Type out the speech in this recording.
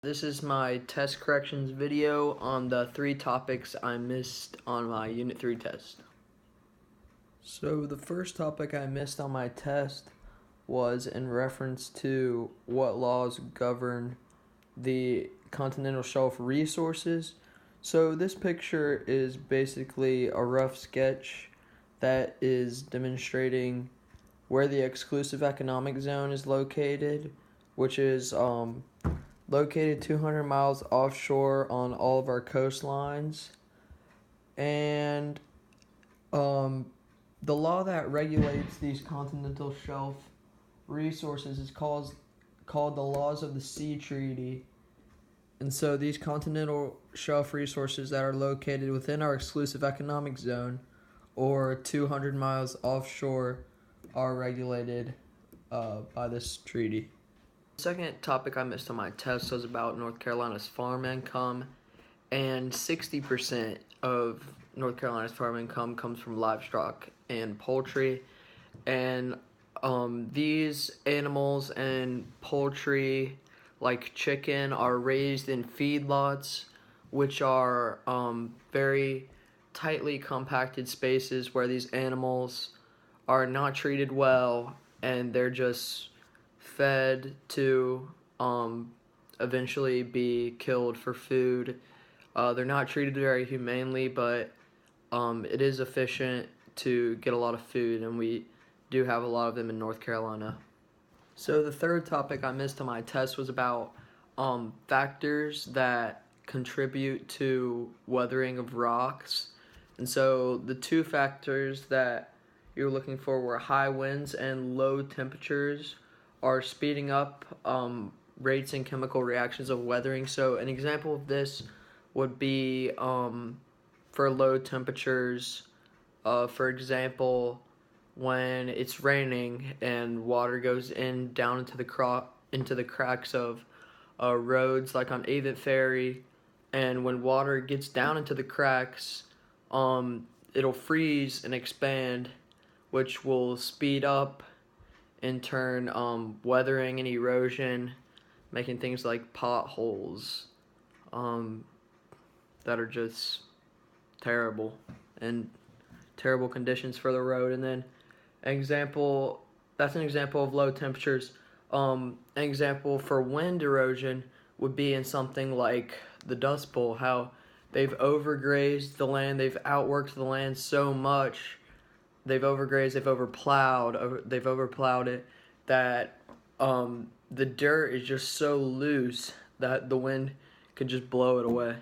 This is my test corrections video on the 3 topics I missed on my Unit 3 test. So the first topic I missed on my test was in reference to what laws govern the continental shelf resources. So this picture is basically a rough sketch that is demonstrating where the exclusive economic zone is located, which is located 200 miles offshore on all of our coastlines. And the law that regulates these continental shelf resources is called the Laws of the Sea Treaty. And so these continental shelf resources that are located within our exclusive economic zone or 200 miles offshore are regulated by this treaty. The second topic I missed on my test was about North Carolina's farm income, and 60% of North Carolina's farm income comes from livestock and poultry. And these animals and poultry, like chicken, are raised in feedlots, which are very tightly compacted spaces where these animals are not treated well, and they're just fed to eventually be killed for food. They're not treated very humanely, but it is efficient to get a lot of food, and we do have a lot of them in North Carolina. So the third topic I missed on my test was about factors that contribute to weathering of rocks. And so the 2 factors that you're looking for were high winds and low temperatures are speeding up rates and chemical reactions of weathering. So an example of this would be for low temperatures, for example, when it's raining and water goes down into the cracks of roads, like on Avent Ferry, and when water gets down into the cracks, it'll freeze and expand, which will speed up in turn weathering and erosion, making things like potholes that are just terrible and terrible conditions for the road. And then that's an example of low temperatures. An example for wind erosion would be in something like the Dust Bowl, how they've overgrazed the land, they've outworked the land so much, they've overgrazed, they've overplowed it, that the dirt is just so loose that the wind could just blow it away.